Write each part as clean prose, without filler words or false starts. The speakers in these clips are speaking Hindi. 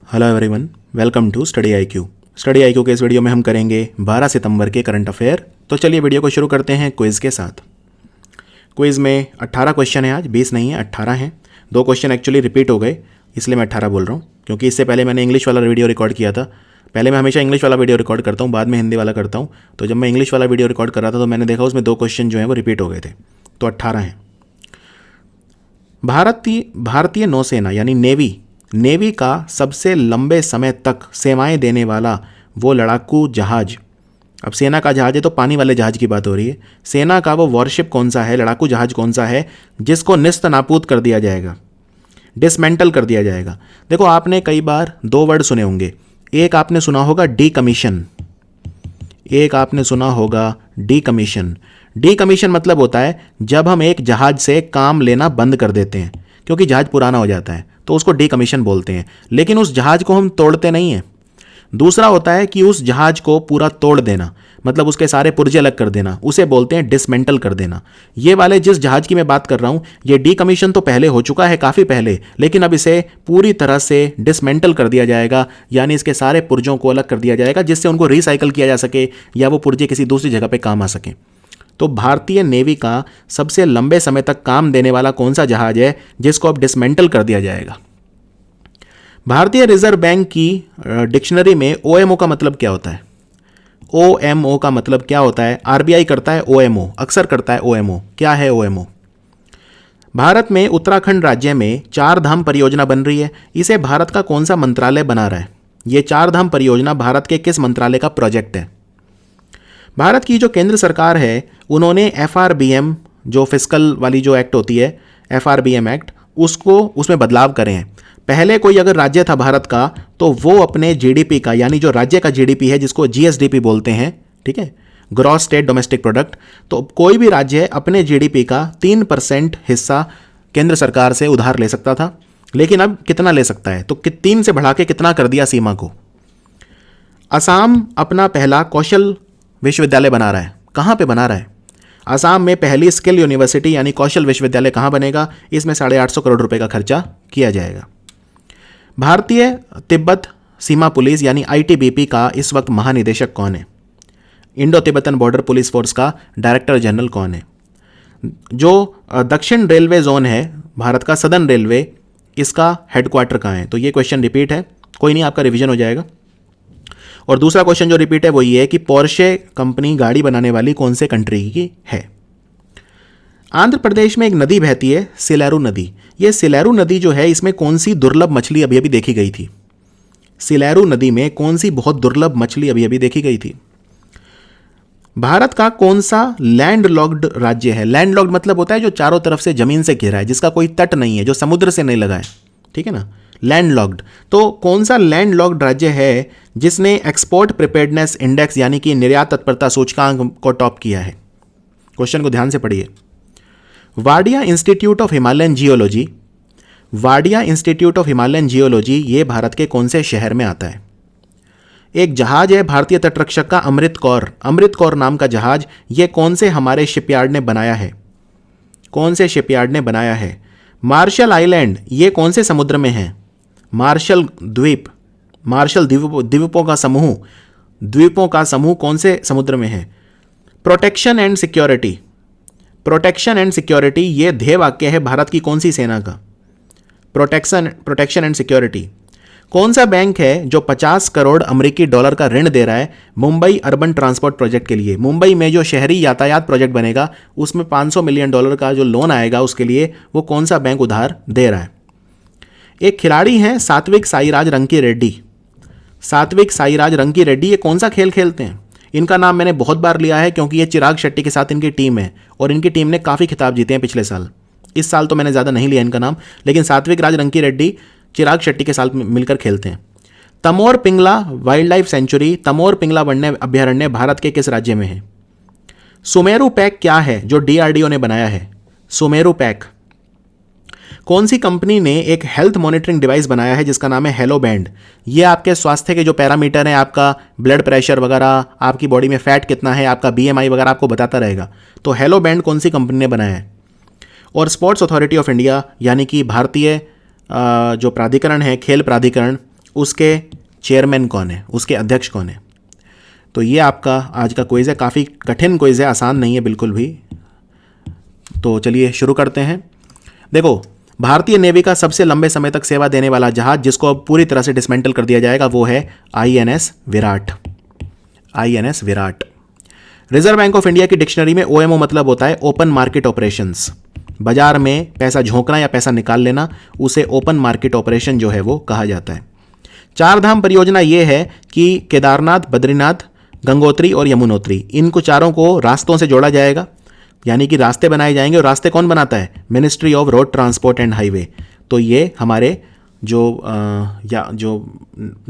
Hello everyone, welcome to study IQ. Study IQ के इस वीडियो में हम करेंगे 12 सितंबर के करंट अफेयर। तो चलिए वीडियो को शुरू करते हैं क्विज़ के साथ। क्विज़ में 18 क्वेश्चन है, आज 20 नहीं है 18 हैं। 2 क्वेश्चन एक्चुअली रिपीट हो गए, इसलिए मैं 18 बोल रहा हूँ, क्योंकि इससे पहले मैंने इंग्लिश वाला वीडियो रिकॉर्ड किया था। पहले मैं हमेशा इंग्लिश वाला वीडियो रिकॉर्ड करता हूँ, बाद में हिंदी वाला करता हूँ। तो जब मैं इंग्लिश वाला वीडियो रिकॉर्ड कर रहा था तो मैंने देखा उसमें 2 क्वेश्चन जो हैं वो रिपीट हो गए थे, तो 18 हैं। भारतीय नौसेना यानी नेवी का सबसे लंबे समय तक सेवाएं देने वाला वो लड़ाकू जहाज, अब सेना का जहाज है तो पानी वाले जहाज की बात हो रही है। सेना का वो वॉरशिप कौन सा है, लड़ाकू जहाज कौन सा है जिसको निस्त नाबूद कर दिया जाएगा, डिसमेंटल कर दिया जाएगा। देखो, आपने कई बार 2 वर्ड सुने होंगे। एक आपने सुना होगा डीकमीशन, एक आपने सुना होगा डीकमीशन। डीकमीशन मतलब होता है जब हम एक जहाज से काम लेना बंद कर देते हैं, क्योंकि जहाज पुराना हो जाता है तो उसको डीकमीशन बोलते हैं। लेकिन उस जहाज को हम तोड़ते नहीं हैं। दूसरा होता है कि उस जहाज को पूरा तोड़ देना, मतलब उसके सारे पुर्जे अलग कर देना, उसे बोलते हैं डिसमेंटल कर देना। ये वाले जिस जहाज की मैं बात कर रहा हूं, ये डीकमीशन तो पहले हो चुका है, काफ़ी पहले, लेकिन अब इसे पूरी तरह से डिसमेंटल कर दिया जाएगा, यानी इसके सारे पुर्जों को अलग कर दिया जाएगा जिससे उनको रिसाइकल किया जा सके या वो पुर्जे किसी दूसरी जगह पर काम आ सकें। तो भारतीय नेवी का सबसे लंबे समय तक काम देने वाला कौन सा जहाज है जिसको अब डिसमेंटल कर दिया जाएगा? भारतीय रिजर्व बैंक की डिक्शनरी में ओएमओ का मतलब क्या होता है? ओएमओ का मतलब क्या होता है? आरबीआई करता है ओएमओ, अक्सर करता है ओएमओ। क्या है ओएमओ? भारत में उत्तराखंड राज्य में 4 धाम परियोजना बन रही है। इसे भारत का कौन सा मंत्रालय बना रहा है? ये 4 धाम परियोजना भारत के किस मंत्रालय का प्रोजेक्ट है? भारत की जो केंद्र सरकार है उन्होंने एफआरबीएम, जो फिस्कल वाली जो एक्ट होती है, एफआरबीएम एक्ट, उसमें बदलाव करे हैं। पहले कोई अगर राज्य था भारत का तो वो अपने जीडीपी का, यानी जो राज्य का जीडीपी है जिसको जीएसडीपी बोलते हैं, ठीक है, ग्रॉस स्टेट डोमेस्टिक प्रोडक्ट, तो कोई भी राज्य अपने जीडीपी का 3% हिस्सा केंद्र सरकार से उधार ले सकता था। लेकिन अब कितना ले सकता है? तो 3 से बढ़ा के कितना कर दिया सीमा को? असम अपना पहला कौशल विश्वविद्यालय बना रहा है। कहाँ पे बना रहा है? असम में पहली स्किल यूनिवर्सिटी यानी कौशल विश्वविद्यालय कहाँ बनेगा? इसमें 850 करोड़ रुपए का खर्चा किया जाएगा। भारतीय तिब्बत सीमा पुलिस यानी आईटीबीपी का इस वक्त महानिदेशक कौन है? Indo Tibetan border police force का डायरेक्टर जनरल कौन है? जो दक्षिण रेलवे जोन है भारत का, सदर्न रेलवे, इसका हेडक्वार्टर कहाँ है? तो ये क्वेश्चन रिपीट है, कोई नहीं, आपका रिवीजन हो जाएगा। और दूसरा क्वेश्चन जो रिपीट है वो ये है कि पोर्शे कंपनी गाड़ी बनाने वाली कौन से कंट्री की है? आंध्र प्रदेश में एक नदी बहती है, सिलेरू नदी। ये सिलेरू नदी जो है, इसमें कौन सी दुर्लभ मछली अभी अभी देखी गई थी? सिलेरू नदी में कौन सी बहुत दुर्लभ मछली अभी अभी देखी गई थी? भारत का कौन सा लैंडलॉक्ड राज्य है? लैंडलॉक्ड मतलब होता है जो चारों तरफ से जमीन से घिरा है, जिसका कोई तट नहीं है, जो समुद्र से नहीं लगा है, ठीक है ना, लैंडलॉक्ड। तो कौन सा लैंडलॉक्ड राज्य है जिसने एक्सपोर्ट प्रिपेयर्डनेस इंडेक्स यानी कि निर्यात तत्परता सूचकांक को टॉप किया है? क्वेश्चन को ध्यान से पढ़िए। Wadia institute of Himalayan geology, Wadia institute of Himalayan geology, ये भारत के कौन से शहर में आता है? एक जहाज है भारतीय तटरक्षक का अमृत कौर नाम का जहाज, ये कौन से हमारे शिपयार्ड ने बनाया है? कौन से शिपयार्ड ने बनाया है? मार्शल आइलैंड, ये कौन से समुद्र में है? मार्शल द्वीपों का समूह कौन से समुद्र में है? प्रोटेक्शन एंड सिक्योरिटी, ये ध्येय वाक्य है भारत की कौन सी सेना का? Protection and security. कौन सा बैंक है जो 50 करोड़ अमेरिकी डॉलर का ऋण दे रहा है मुंबई अर्बन ट्रांसपोर्ट प्रोजेक्ट के लिए? मुंबई में जो शहरी यातायात प्रोजेक्ट बनेगा उसमें $500 मिलियन का जो लोन आएगा उसके लिए वो कौन सा बैंक उधार दे रहा है? एक खिलाड़ी हैं सात्विक साईराज रंकी रेड्डी, ये कौन सा खेल खेलते हैं? इनका नाम मैंने बहुत बार लिया है क्योंकि ये चिराग शेट्टी के साथ इनकी टीम है और इनकी टीम ने काफ़ी खिताब जीते हैं पिछले साल। इस साल तो मैंने ज़्यादा नहीं लिया इनका नाम, लेकिन सात्विक राज रंकी रेड्डी चिराग शेट्टी के साथ मिलकर खेलते हैं। Tamor Pingla wildlife sanctuary, Tamor Pingla वन्य अभ्यारण्य भारत के किस राज्य में है? सुमेरु पैक क्या है जो डीआरडीओ ने बनाया है? सुमेरु पैक। कौन सी कंपनी ने एक हेल्थ मॉनिटरिंग डिवाइस बनाया है जिसका नाम है हेलो बैंड? ये आपके स्वास्थ्य के जो पैरामीटर हैं, आपका ब्लड प्रेशर वगैरह, आपकी बॉडी में फैट कितना है, आपका बीएमआई वगैरह आपको बताता रहेगा। तो हेलो बैंड कौन सी कंपनी ने बनाया है? और स्पोर्ट्स अथॉरिटी ऑफ इंडिया यानी कि भारतीय जो प्राधिकरण है, खेल प्राधिकरण, उसके चेयरमैन कौन है, उसके अध्यक्ष कौन है। तो ये आपका आज का क्विज़ है, काफ़ी कठिन क्विज़ है, आसान नहीं है बिल्कुल भी। तो चलिए शुरू करते हैं। देखो, भारतीय नेवी का सबसे लंबे समय तक सेवा देने वाला जहाज जिसको अब पूरी तरह से डिसमेंटल कर दिया जाएगा वो है INS Virat. INS Virat. Reserve bank of India की डिक्शनरी में OMO मतलब होता है ओपन मार्केट ऑपरेशंस। बाजार में पैसा झोंकना या पैसा निकाल लेना, उसे ओपन मार्केट ऑपरेशन जो है वो कहा जाता है। चार धाम परियोजना ये है कि केदारनाथ, बद्रीनाथ, गंगोत्री और यमुनोत्री, इनको चारों को रास्तों से जोड़ा जाएगा, यानी कि रास्ते बनाए जाएंगे। और रास्ते कौन बनाता है? Ministry of road transport and highway. तो ये हमारे जो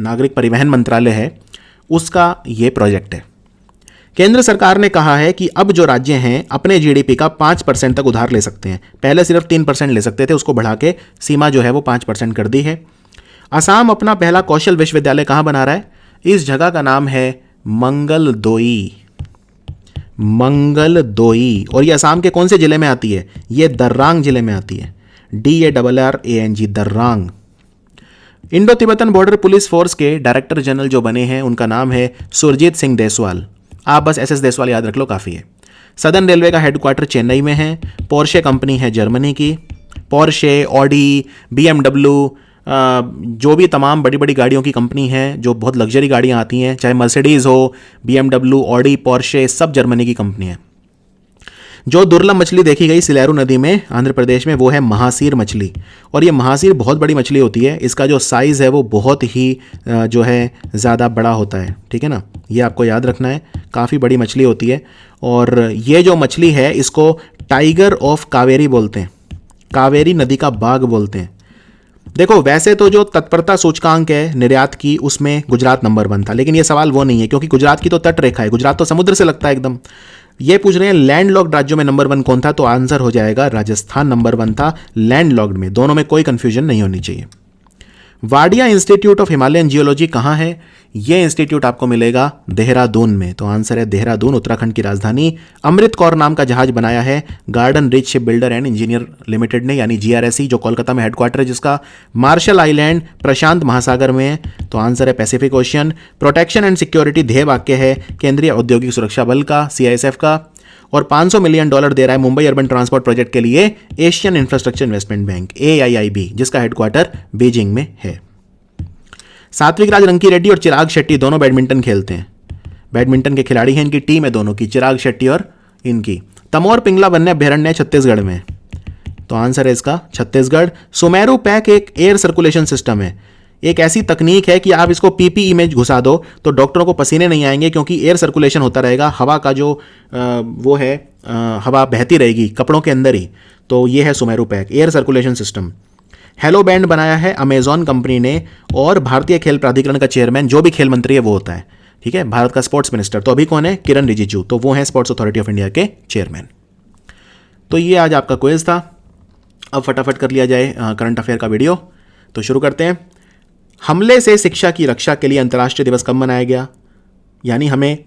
नागरिक परिवहन मंत्रालय है उसका ये प्रोजेक्ट है। केंद्र सरकार ने कहा है कि अब जो राज्य हैं अपने GDP का 5% तक उधार ले सकते हैं। पहले सिर्फ 3% ले सकते थे, उसको बढ़ा के सीमा जो है वो 5% कर दी है। असम अपना पहला कौशल विश्वविद्यालय कहाँ बना रहा है? इस जगह का नाम है मंगलदोई। मंगलदोई। और ये असम के कौन से जिले में आती है? ये दर्रांग जिले में आती है। DARRANG, Darrang. Indo Tibetan border police force के डायरेक्टर जनरल जो बने हैं उनका नाम है सुरजीत सिंह देसवाल। आप बस SS देसवाल याद रख लो, काफ़ी है। सदर्न रेलवे का हेडक्वार्टर चेन्नई में है। पोर्शे कंपनी है जर्मनी की। पोर्शे, ऑडी, BMW, जो भी तमाम बड़ी बड़ी गाड़ियों की कंपनी है, जो बहुत लग्जरी गाड़ियाँ आती हैं, चाहे मर्सिडीज़ हो, BMW, ऑडी, पोर्शे, सब जर्मनी की कंपनी है। जो दुर्लभ मछली देखी गई सिलेरू नदी में आंध्र प्रदेश में वो है महासीर मछली। और ये महासीर बहुत बड़ी मछली होती है, इसका जो साइज़ है वो बहुत ही जो है ज़्यादा बड़ा होता है, ठीक है ना, ये आपको याद रखना है, काफ़ी बड़ी मछली होती है। और ये जो मछली है इसको टाइगर ऑफ कावेरी बोलते हैं, कावेरी नदी का बाघ बोलते हैं। देखो, वैसे तो जो तत्परता सूचकांक है निर्यात की उसमें गुजरात नंबर 1 था, लेकिन ये सवाल वो नहीं है क्योंकि गुजरात की तो तट रेखा है, गुजरात तो समुद्र से लगता है एकदम। ये पूछ रहे हैं लैंडलॉक्ड राज्यों में नंबर 1 कौन था, तो आंसर हो जाएगा राजस्थान नंबर 1 था लैंडलॉक्ड में। दोनों में कोई कंफ्यूजन नहीं होनी चाहिए। Wadia institute of Himalayan geology कहाँ है? ये इंस्टीट्यूट आपको मिलेगा देहरादून में। तो आंसर है देहरादून, उत्तराखंड की राजधानी। अमृत कौर नाम का जहाज बनाया है garden rich ship builder and engineer limited ने, यानी GRSE, जो कोलकाता में हेडक्वार्टर है जिसका। मार्शल आइलैंड प्रशांत महासागर में है, तो आंसर है Pacific ocean. Protection and security ध्येय वाक्य है केंद्रीय औद्योगिक सुरक्षा बल का, CISF का। और $500 मिलियन दे रहा है मुंबई अर्बन ट्रांसपोर्ट प्रोजेक्ट के लिए Asian infrastructure investment bank, AIIB, जिसका हेडक्वार्टर बीजिंग में है। सात्विक राज रंकी रेड्डी और चिराग शेट्टी दोनों बैडमिंटन खेलते हैं, बैडमिंटन के खिलाड़ी हैं, इनकी टीम है दोनों की, चिराग शेट्टी और इनकी। तमोर पिंगला वन्य अभ्यारण्य छत्तीसगढ़ में, तो आंसर है इसका छत्तीसगढ़। सुमेरु पैक एक एयर सर्कुलेशन सिस्टम है, एक ऐसी तकनीक है कि आप इसको PPE में घुसा दो तो डॉक्टरों को पसीने नहीं आएंगे क्योंकि एयर सर्कुलेशन होता रहेगा, हवा का जो वो है हवा बहती रहेगी कपड़ों के अंदर ही। तो ये है Sumeru pack air circulation system. Hello band बनाया है अमेजॉन कंपनी ने। और भारतीय खेल प्राधिकरण का चेयरमैन जो भी खेल मंत्री है वो होता है, ठीक है, भारत का स्पोर्ट्स मिनिस्टर। तो अभी कौन है? किरण रिजिजू, तो वो है स्पोर्ट्स अथॉरिटी ऑफ इंडिया के चेयरमैन। तो ये आज आपका क्विज था। अब फटाफट कर लिया जाए करंट अफेयर का वीडियो। तो शुरू करते हैं। हमले से शिक्षा की रक्षा के लिए अंतर्राष्ट्रीय दिवस कब मनाया गया? यानी हमें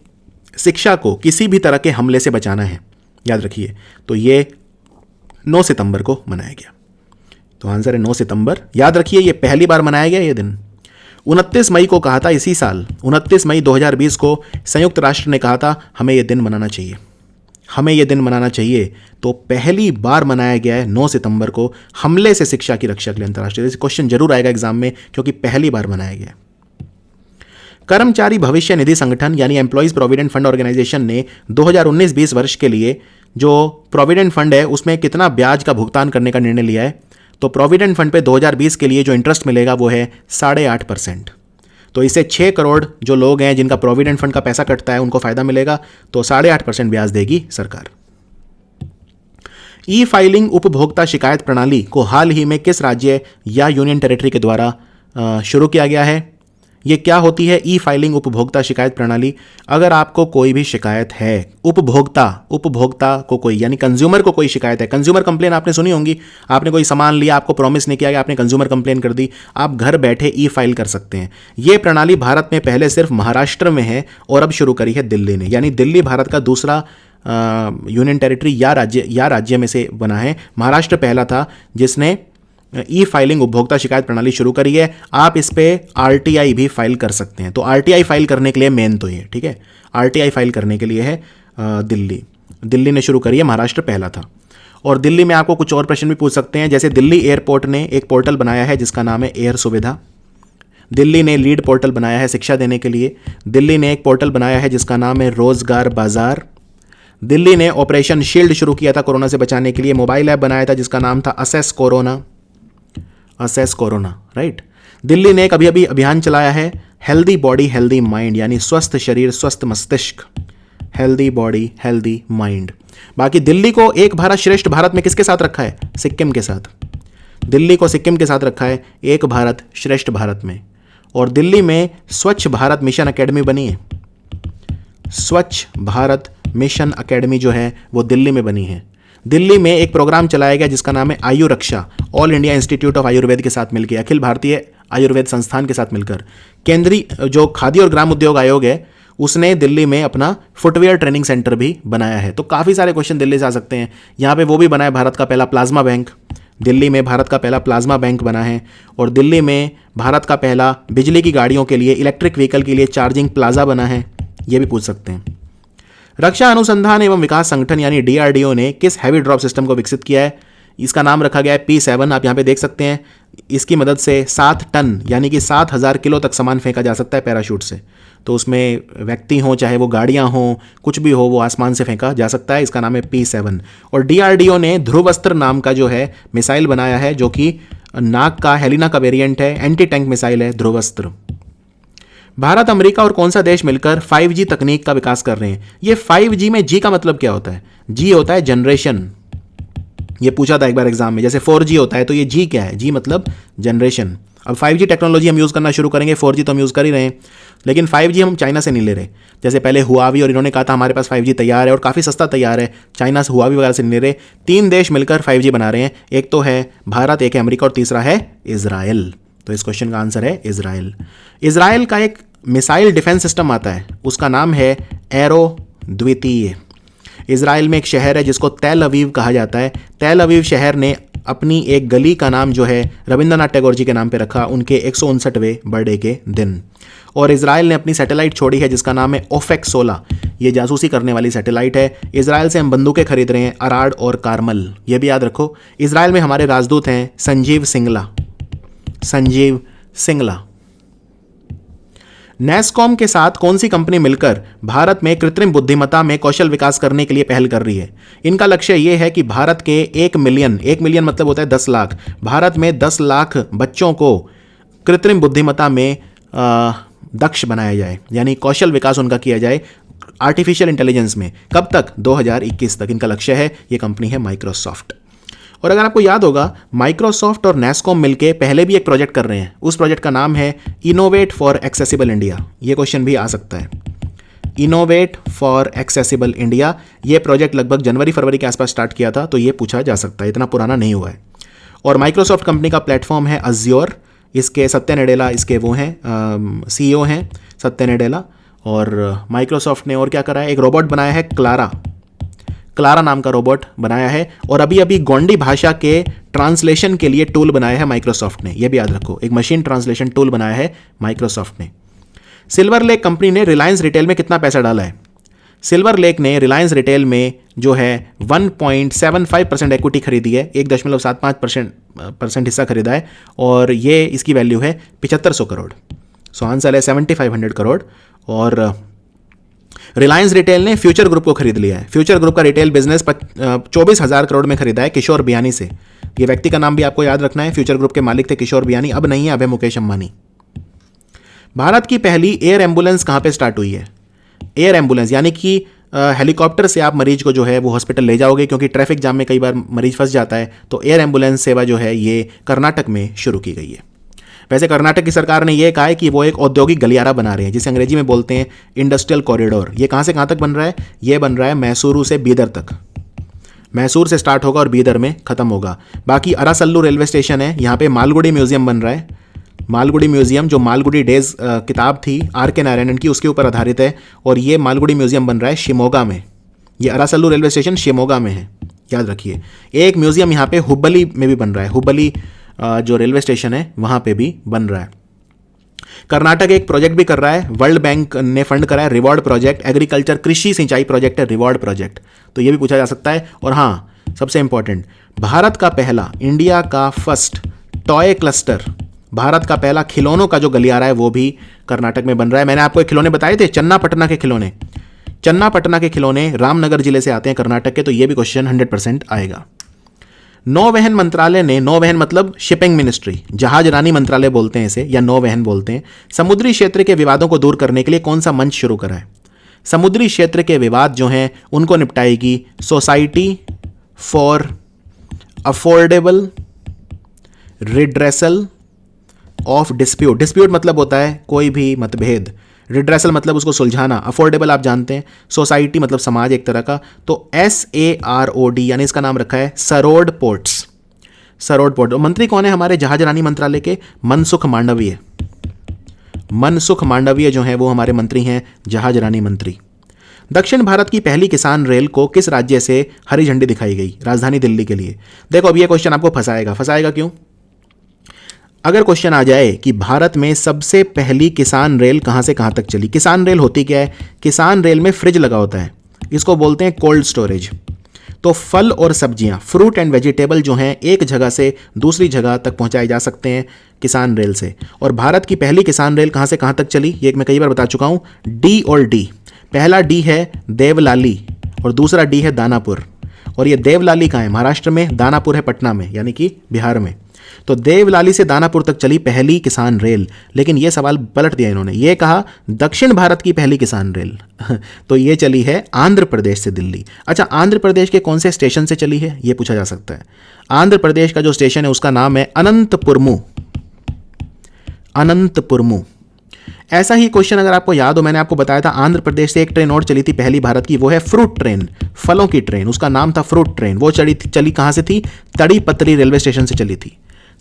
शिक्षा को किसी भी तरह के हमले से बचाना है, याद रखिए। तो ये 9 सितंबर को मनाया गया। तो आंसर है 9 सितंबर। याद रखिए ये पहली बार मनाया गया ये दिन। 29 मई को कहा था, इसी साल 29 मई 2020 को संयुक्त राष्ट्र ने कहा था हमें ये दिन मनाना चाहिए, हमें ये दिन मनाना चाहिए। तो पहली बार मनाया गया है 9 सितंबर को हमले से शिक्षा की रक्षा के लिए अंतर्राष्ट्रीय। क्वेश्चन जरूर आएगा एग्जाम में क्योंकि पहली बार मनाया गया। कर्मचारी भविष्य निधि संगठन यानी एम्प्लॉइज प्रोविडेंट फंड ऑर्गेनाइजेशन ने 2019-20 वर्ष के लिए जो प्रोविडेंट फंड है उसमें कितना ब्याज का भुगतान करने का निर्णय लिया है? तो प्रोविडेंट फंड पे 2020 के लिए जो इंटरेस्ट मिलेगा वो है 8.5%। तो इससे 6 करोड़ जो लोग हैं जिनका प्रोविडेंट फंड का पैसा कटता है उनको फायदा मिलेगा। तो 8.5% ब्याज देगी सरकार। ई फाइलिंग उपभोक्ता शिकायत प्रणाली को हाल ही में किस राज्य या यूनियन टेरिटरी के द्वारा शुरू किया गया है? ये क्या होती है ई फाइलिंग उपभोक्ता शिकायत प्रणाली? अगर आपको कोई भी शिकायत है, उपभोक्ता को कोई यानी कंज्यूमर को कोई शिकायत है, कंज्यूमर कंप्लेन आपने सुनी होंगी, आपने कोई सामान लिया, आपको प्रॉमिस नहीं किया गया, आपने कंज्यूमर कंप्लेन कर दी, आप घर बैठे ई फाइल कर सकते हैं। ये प्रणाली भारत में पहले सिर्फ महाराष्ट्र में है और अब शुरू करी है दिल्ली ने, यानी दिल्ली भारत का दूसरा यूनियन टेरिटरी या राज्य में से बना है। महाराष्ट्र पहला था जिसने ई फाइलिंग उपभोक्ता शिकायत प्रणाली शुरू करी है। आप इस पे आरटीआई भी फाइल कर सकते हैं। तो आरटीआई फाइल करने के लिए मेन तो ये, ठीक है, आरटीआई फाइल करने के लिए है दिल्ली ने शुरू करी है, महाराष्ट्र पहला था। और दिल्ली में आपको कुछ और प्रश्न भी पूछ सकते हैं, जैसे दिल्ली एयरपोर्ट ने एक पोर्टल बनाया है जिसका नाम है एयर सुविधा। दिल्ली ने लीड पोर्टल बनाया है शिक्षा देने के लिए। दिल्ली ने एक पोर्टल बनाया है जिसका नाम है रोजगार बाजार। दिल्ली ने ऑपरेशन शील्ड शुरू किया था कोरोना से बचाने के लिए। मोबाइल ऐप बनाया था जिसका नाम था असेस कोरोना, राइट। दिल्ली ने एक अभी अभियान चलाया है हेल्दी बॉडी हेल्दी माइंड, यानी स्वस्थ शरीर स्वस्थ मस्तिष्क, हेल्दी बॉडी हेल्दी माइंड। बाकी दिल्ली को एक भारत श्रेष्ठ भारत में किसके साथ रखा है? सिक्किम के साथ। दिल्ली को सिक्किम के साथ रखा है एक भारत श्रेष्ठ भारत में। और दिल्ली में स्वच्छ भारत मिशन एकेडमी बनी है। स्वच्छ भारत मिशन एकेडमी जो है वो दिल्ली में बनी है। दिल्ली में एक प्रोग्राम चलाया गया जिसका नाम है Ayu Raksha, all India institute of Ayurveda के साथ मिलकर, अखिल भारतीय आयुर्वेद संस्थान के साथ मिलकर। केंद्रीय जो खादी और ग्राम उद्योग आयोग है उसने दिल्ली में अपना फुटवेयर ट्रेनिंग सेंटर भी बनाया है। तो काफ़ी सारे क्वेश्चन दिल्ली से आ सकते हैं। यहाँ पे वो भी बना है भारत का पहला प्लाज्मा बैंक, दिल्ली में भारत का पहला प्लाज्मा बैंक बना है। और दिल्ली में भारत का पहला बिजली की गाड़ियों के लिए, इलेक्ट्रिक व्हीकल के लिए चार्जिंग प्लाजा बना है, ये भी पूछ सकते हैं। रक्षा अनुसंधान एवं विकास संगठन यानी डीआरडीओ ने किस हैवी ड्रॉप सिस्टम को विकसित किया है? इसका नाम रखा गया है P7। आप यहाँ पे देख सकते हैं, इसकी मदद से 7 टन यानी कि 7,000 किलो तक सामान फेंका जा सकता है पैराशूट से। तो उसमें व्यक्ति हों चाहे वो गाड़ियाँ हों कुछ भी हो, वो आसमान से फेंका जा सकता है। इसका नाम है P7। और डीआरडीओ ने ध्रुवस्त्र नाम का जो है मिसाइल बनाया है, जो कि नाग का हेलिना का वेरिएंट है, एंटी टैंक मिसाइल है ध्रुवस्त्र। भारत, अमेरिका और कौन सा देश मिलकर 5G तकनीक का विकास कर रहे हैं? ये 5G में G का मतलब क्या होता है? G होता है जनरेशन। ये पूछा था एक बार एग्जाम में, जैसे 4G होता है तो ये G क्या है? G मतलब जनरेशन। अब 5G टेक्नोलॉजी हम यूज़ करना शुरू करेंगे, 4G तो हम यूज़ कर ही रहे हैं, लेकिन 5G हम चाइना से नहीं ले रहे। जैसे पहले हुआवी और इन्होंने कहा था हमारे पास 5G तैयार है और काफ़ी सस्ता तैयार है, चाइना से हुआवी वगैरह से नहीं ले रहे। 3 देश मिलकर 5G बना रहे हैं, एक तो है भारत, एक है अमेरिका और तीसरा है इजराइल। तो इस क्वेश्चन का आंसर है इजराइल। इजराइल का एक मिसाइल डिफेंस सिस्टम आता है, उसका नाम है एरो द्वितीय। इजराइल में एक शहर है जिसको तेल अवीव कहा जाता है। तेल अवीव शहर ने अपनी एक गली का नाम जो है रविंद्रनाथ टैगोर जी के नाम पे रखा उनके 159वें बर्थडे के दिन। और इजराइल ने अपनी सैटेलाइट छोड़ी है जिसका नाम है ओफेक 16। ये जासूसी करने वाली सैटेलाइट है। इजराइल से हम बंदूकें खरीद रहे हैं, अराड और कार्मल, ये भी याद रखो। इजराइल में हमारे राजदूत हैं संजीव सिंगला। नैसकॉम के साथ कौन सी कंपनी मिलकर भारत में कृत्रिम बुद्धिमत्ता में कौशल विकास करने के लिए पहल कर रही है? इनका लक्ष्य यह है कि भारत के 1 मिलियन मतलब होता है 10 लाख, भारत में 10 लाख बच्चों को कृत्रिम बुद्धिमत्ता में दक्ष बनाया जाए, यानी कौशल विकास उनका किया जाए आर्टिफिशियल इंटेलिजेंस में। कब तक? 2021 तक इनका लक्ष्य है। ये कंपनी है माइक्रोसॉफ्ट। और अगर आपको याद होगा, माइक्रोसॉफ्ट और नैसकॉम मिलके पहले भी एक प्रोजेक्ट कर रहे हैं। उस प्रोजेक्ट का नाम है इनोवेट फॉर एक्सेसिबल इंडिया। ये क्वेश्चन भी आ सकता है, इनोवेट फॉर एक्सेसिबल इंडिया। ये प्रोजेक्ट लगभग जनवरी-फरवरी के आसपास स्टार्ट किया था, तो ये पूछा जा सकता है, इतना पुराना नहीं हुआ है। और माइक्रोसॉफ्ट कंपनी का प्लेटफॉर्म है अज्योर। इसके सत्या नडेला इसके वो हैं CEO हैं सत्या नडेला। और माइक्रोसॉफ्ट ने और क्या करा है? एक रोबोट बनाया है क्लारा नाम का रोबोट बनाया है। और अभी गोंडी भाषा के ट्रांसलेशन के लिए टूल बनाया है माइक्रोसॉफ्ट ने, यह भी याद रखो, एक मशीन ट्रांसलेशन टूल बनाया है माइक्रोसॉफ्ट ने। सिल्वर लेक कंपनी ने रिलायंस रिटेल में कितना पैसा डाला है? सिल्वर लेक ने रिलायंस रिटेल में जो है 1.75% इक्विटी खरीदी है, 1.75% हिस्सा खरीदा है। और ये इसकी वैल्यू है 7500 करोड़। सो आंसर है 7500 करोड़। और रिलायंस रिटेल ने फ्यूचर ग्रुप को खरीद लिया है। फ्यूचर ग्रुप का रिटेल बिजनेस 24,000 करोड़ में खरीदा है किशोर बियानी से। ये व्यक्ति का नाम भी आपको याद रखना है। फ्यूचर ग्रुप के मालिक थे किशोर बियानी, अब नहीं है, अब है मुकेश अंबानी। भारत की पहली एयर एम्बुलेंस कहाँ पे स्टार्ट हुई है? एयर एम्बुलेंस यानी कि हेलीकॉप्टर से आप मरीज को जो है वो हॉस्पिटल ले जाओगे, क्योंकि ट्रैफिक जाम में कई बार मरीज फंस जाता है। तो एयर एम्बुलेंस सेवा जो है ये कर्नाटक में शुरू की गई है। वैसे कर्नाटक की सरकार ने यह कहा है कि वो एक औद्योगिक गलियारा बना रहे हैं, जिसे अंग्रेजी में बोलते हैं इंडस्ट्रियल कॉरिडोर। ये कहाँ से कहाँ तक बन रहा है? ये बन रहा है मैसूरू से बीदर तक। मैसूर से स्टार्ट होगा और बीदर में खत्म होगा। बाकी अरासल्लू रेलवे स्टेशन है, यहाँ पे मालगुडी म्यूजियम बन रहा है। मालगुडी म्यूजियम जो मालगुडी डेज किताब थी R.K. नारायणन की, उसके ऊपर आधारित है। और ये मालगुडी म्यूजियम बन रहा है शिमोगा में। ये अरासल्लू रेलवे स्टेशन शिमोगा में है, याद रखिए। एक म्यूजियम यहाँ पे हुब्बली में भी बन रहा है, हुब्बली जो रेलवे स्टेशन है वहाँ पे भी बन रहा है। कर्नाटक एक प्रोजेक्ट भी कर रहा है, वर्ल्ड बैंक ने फंड करा है, रिवॉर्ड प्रोजेक्ट, एग्रीकल्चर कृषि सिंचाई प्रोजेक्ट है, रिवॉर्ड प्रोजेक्ट, तो ये भी पूछा जा सकता है। और हाँ, सबसे इंपॉर्टेंट, भारत का पहला, इंडिया का फर्स्ट टॉय क्लस्टर, भारत का पहला खिलौनों का जो गलियारा है वो भी कर्नाटक में बन रहा है। मैंने आपको खिलौने बताए थे, चन्नापटना के खिलौने, चन्नापटना के खिलौने रामनगर जिले से आते हैं कर्नाटक के, तो ये भी क्वेश्चन 100% आएगा। नौवहन मंत्रालय ने, नौवहन मतलब शिपिंग मिनिस्ट्री, जहाज रानी मंत्रालय बोलते हैं इसे या नौवहन बोलते हैं, समुद्री क्षेत्र के विवादों को दूर करने के लिए कौन सा मंच शुरू करा है? समुद्री क्षेत्र के विवाद जो हैं उनको निपटाएगी society for affordable redressal of dispute. Dispute मतलब होता है कोई भी मतभेद, रिड्रेसल मतलब उसको सुलझाना, अफोर्डेबल आप जानते हैं, सोसाइटी मतलब समाज एक तरह का, तो SAROD यानी इसका नाम रखा है सरोड पोर्ट्स, सरोड पोर्ट। मंत्री कौन है हमारे जहाज रानी मंत्रालय के? मनसुख मांडवीय, मनसुख मांडवीय जो है वो हमारे मंत्री हैं, जहाज रानी मंत्री। दक्षिण भारत की पहली किसान रेल को किस राज्य से हरी झंडी दिखाई गई? राजधानी दिल्ली के लिए। देखो अब ये क्वेश्चन आपको फंसाएगा, फंसाएगा क्यों? अगर क्वेश्चन आ जाए कि भारत में सबसे पहली किसान रेल कहां से कहां तक चली, किसान रेल होती क्या है? किसान रेल में फ्रिज लगा होता है, इसको बोलते हैं कोल्ड स्टोरेज। तो फल और सब्जियां, फ्रूट एंड वेजिटेबल जो हैं एक जगह से दूसरी जगह तक पहुंचाए जा सकते हैं किसान रेल से। और भारत की पहली किसान रेल कहां से कहां तक चली, ये मैं कई बार बता चुका हूं, डी और डी। पहला डी है देवलाली और दूसरा डी है दानापुर। और ये देवलाली कहाँ है? महाराष्ट्र में, दानापुर है पटना में, यानी कि बिहार में। तो देवलाली से दानापुर तक चली पहली किसान रेल। लेकिन ये सवाल पलट दिया इन्होंने, ये कहा दक्षिण भारत की पहली किसान रेल तो ये चली है आंध्र प्रदेश से दिल्ली। अच्छा, आंध्र प्रदेश के कौन से स्टेशन से चली है ये पूछा जा सकता है। आंध्र प्रदेश का जो स्टेशन है उसका नाम है अनंतपुरमु, अनंतपुरमु। ऐसा ही क्वेश्चन अगर आपको याद हो, मैंने आपको बताया था आंध्र प्रदेश से एक ट्रेन और चली थी पहली भारत की, वो है फ्रूट ट्रेन, फलों की ट्रेन, उसका नाम था फ्रूट ट्रेन। वो चली कहाँ से थी? तड़ीपत्री रेलवे स्टेशन से चली थी,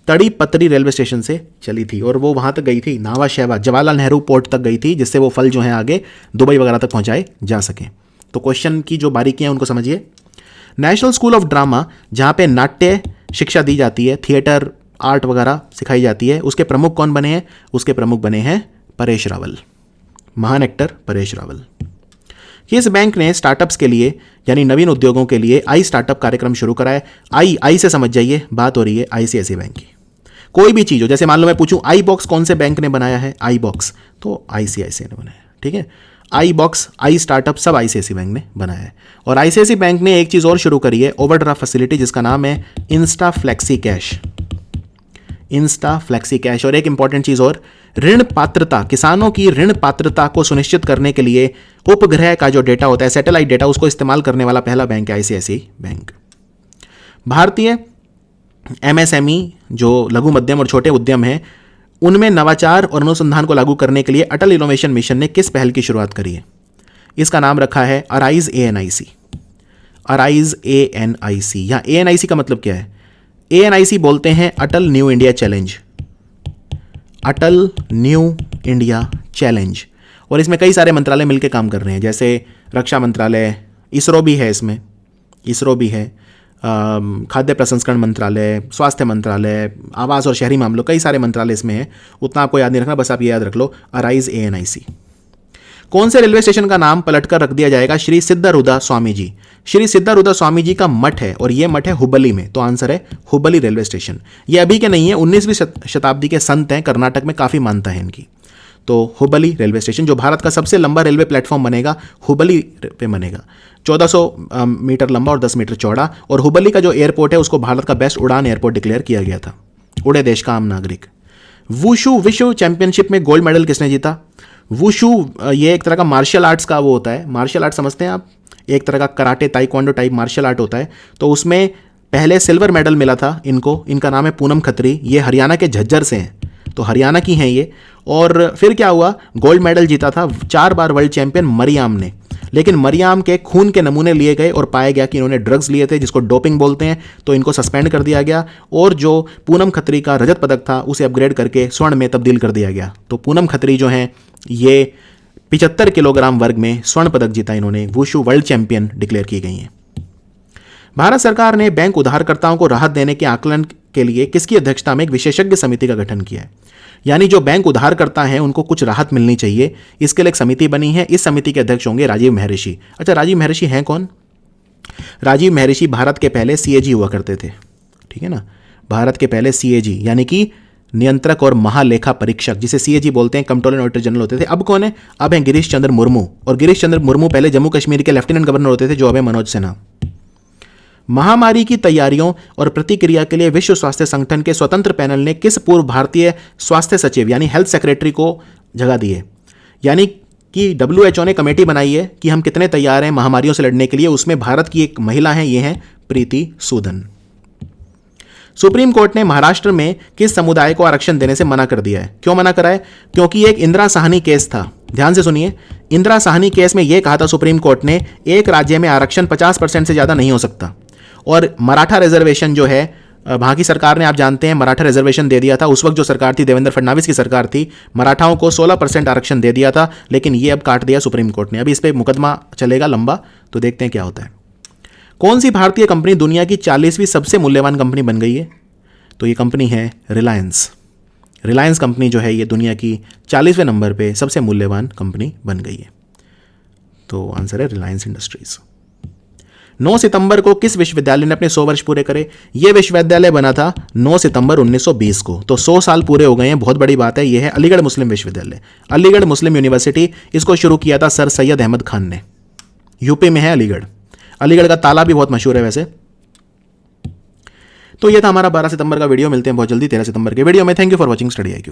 तड़ीपत्री रेलवे स्टेशन से चली थी। और वो वहाँ तक गई थी, नावा शहबा, जवाहरलाल नेहरू पोर्ट तक गई थी, जिससे वो फल जो हैं आगे दुबई वगैरह तक पहुँचाए जा सकें। तो क्वेश्चन की जो बारीकियाँ उनको समझिए। नेशनल स्कूल ऑफ ड्रामा, जहाँ पे नाट्य शिक्षा दी जाती है, थिएटर आर्ट वगैरह सिखाई जाती है, उसके प्रमुख कौन बने हैं? उसके प्रमुख बने हैं परेश रावल, महान एक्टर परेश रावल। किस बैंक ने स्टार्टअप्स के लिए यानी नवीन उद्योगों के लिए आई स्टार्टअप कार्यक्रम शुरू करा है? आई से समझ जाइए, बात हो रही है ICICI बैंक की। कोई भी चीज़ हो, जैसे मान लो मैं पूछूं आई बॉक्स कौन से बैंक ने बनाया है? आई बॉक्स तो ICICI ने बनाया है, ठीक है। आई बॉक्स, आई स्टार्टअप सब ICICI बैंक ने बनाया है। और ICICI बैंक ने एक चीज़ और शुरू करी है, ओवरड्राफ्ट फैसिलिटी, जिसका नाम है Insta flexi cash, Insta flexi cash. और एक इंपॉर्टेंट चीज़ और, ऋण पात्रता, किसानों की ऋण पात्रता को सुनिश्चित करने के लिए उपग्रह का जो डेटा होता है, सैटेलाइट डेटा, उसको इस्तेमाल करने वाला पहला बैंक है ICICI बैंक। भारतीय MSME जो लघु मध्यम और छोटे उद्यम हैं, उनमें नवाचार और अनुसंधान को लागू करने के लिए अटल इनोवेशन मिशन ने किस पहल की शुरुआत करी है? इसका नाम रखा है अराइज ANIC, अराइज ANIC। या ANIC का मतलब क्या है? ANIC बोलते हैं अटल न्यू इंडिया चैलेंज, अटल न्यू इंडिया चैलेंज। और इसमें कई सारे मंत्रालय मिलकर काम कर रहे हैं, जैसे रक्षा मंत्रालय, इसरो भी है इसमें, इसरो भी है, खाद्य प्रसंस्करण मंत्रालय, स्वास्थ्य मंत्रालय, आवास और शहरी मामलों, कई सारे मंत्रालय इसमें हैं। उतना आपको याद नहीं रखना, बस आप ये याद रख लो, अराइज ANIC। कौन से रेलवे स्टेशन का नाम पलटकर रख दिया जाएगा? श्री सिद्धारूढ़ा स्वामी जी। श्री सिद्धारूढ़ा स्वामी जी का मठ है, और ये मठ है हुबली में, तो आंसर है हुबली रेलवे स्टेशन। ये अभी के नहीं है, 19वीं शताब्दी के संत हैं, कर्नाटक में काफ़ी मानता है इनकी। तो हुबली रेलवे स्टेशन जो भारत का सबसे लंबा रेलवे प्लेटफॉर्म बनेगा, हुबली पे बनेगा, 1400 मीटर लंबा और 10 मीटर चौड़ा। और हुबली का जो एयरपोर्ट है उसको भारत का बेस्ट उड़ान एयरपोर्ट डिक्लेयर किया गया था। उड़े देश का आम नागरिक। वुशु विश्व चैंपियनशिप में गोल्ड मेडल किसने जीता? वुशु ये एक तरह का मार्शल आर्ट्स का वो होता है, मार्शल आर्ट समझते हैं आप, एक तरह का karate taekwondo type martial art होता है। तो उसमें पहले सिल्वर मेडल मिला था इनको, इनका नाम है पूनम खत्री, ये हरियाणा के झज्जर से हैं, तो हरियाणा की हैं ये। और फिर क्या हुआ, गोल्ड मेडल जीता था 4 बार वर्ल्ड चैंपियन मरियाम ने। लेकिन मरियाम के खून के नमूने लिए गए और पाया गया कि इन्होंने ड्रग्स लिए थे, जिसको डोपिंग बोलते हैं, तो इनको सस्पेंड कर दिया गया। और जो पूनम खत्री का रजत पदक था उसे अपग्रेड करके स्वर्ण में तब्दील कर दिया गया। तो पूनम खत्री जो हैं ये 75 किलोग्राम वर्ग में स्वर्ण पदक जीता इन्होंने, वुशु वर्ल्ड चैंपियन डिक्लेयर की गई हैं। भारत सरकार ने बैंक उधारकर्ताओं को राहत देने के आकलन के लिए किसकी अध्यक्षता में एक विशेषज्ञ समिति का गठन किया है। यानी जो बैंक उधार करता है उनको कुछ राहत मिलनी चाहिए, इसके लिए एक समिति बनी है। इस समिति के अध्यक्ष होंगे राजीव महर्षि। अच्छा, राजीव महर्षि हैं कौन? राजीव महर्षि भारत के पहले सीएजी हुआ करते थे, ठीक है ना। भारत के पहले सीएजी यानी कि नियंत्रक और महालेखा परीक्षक, जिसे सीएजी बोलते हैं, कंट्रोलर एंड ऑडिटर जनरल होते थे। अब कौन है? अब हैं गिरीश चंद्र मुर्मू। और गिरीश चंद्र मुर्मू पहले जम्मू कश्मीर के लेफ्टिनेंट गवर्नर होते थे, जो अब है मनोज सिन्हा। महामारी की तैयारियों और प्रतिक्रिया के लिए विश्व स्वास्थ्य संगठन के स्वतंत्र पैनल ने किस पूर्व भारतीय स्वास्थ्य सचिव यानी हेल्थ सेक्रेटरी को जगह दी है? यानी कि WHO ने कमेटी बनाई है कि हम कितने तैयार हैं महामारियों से लड़ने के लिए। उसमें भारत की एक महिला है, ये हैं प्रीति सूदन। सुप्रीम कोर्ट ने महाराष्ट्र में किस समुदाय को आरक्षण देने से मना कर दिया है? क्यों मना करा है? क्योंकि एक इंदिरा साहनी केस था। ध्यान से सुनिए, इंदिरा साहनी केस में यह कहा था सुप्रीम कोर्ट ने, एक राज्य में आरक्षण 50% से ज्यादा नहीं हो सकता। और मराठा रिजर्वेशन जो है, वहां की सरकार ने, आप जानते हैं, मराठा रिजर्वेशन दे दिया था। उस वक्त जो सरकार थी, देवेंद्र फडणवीस की सरकार थी, मराठाओं को 16% आरक्षण दे दिया था, लेकिन ये अब काट दिया सुप्रीम कोर्ट ने। अभी इस पर मुकदमा चलेगा लंबा, तो देखते हैं क्या होता है। कौन सी भारतीय कंपनी दुनिया की 40वीं सबसे मूल्यवान कंपनी बन गई है? तो ये कंपनी है रिलायंस। रिलायंस कंपनी जो है ये दुनिया की 40वें नंबर पे सबसे मूल्यवान कंपनी बन गई है। तो आंसर है रिलायंस इंडस्ट्रीज। 9 सितंबर को किस विश्वविद्यालय ने अपने 100 वर्ष पूरे करे? यह विश्वविद्यालय बना था 9 सितंबर 1920 को, तो 100 साल पूरे हो गए हैं, बहुत बड़ी बात है। यह है अलीगढ़ मुस्लिम विश्वविद्यालय, अलीगढ़ मुस्लिम यूनिवर्सिटी। इसको शुरू किया था सर सैयद अहमद खान ने। यूपी में है अलीगढ़। अलीगढ़ का ताला भी बहुत मशहूर है वैसे। तो यह था हमारा 12 सितंबर का वीडियो। मिलते हैं बहुत जल्दी 13 सितंबर के वीडियो में। Thank you for watching study IQ।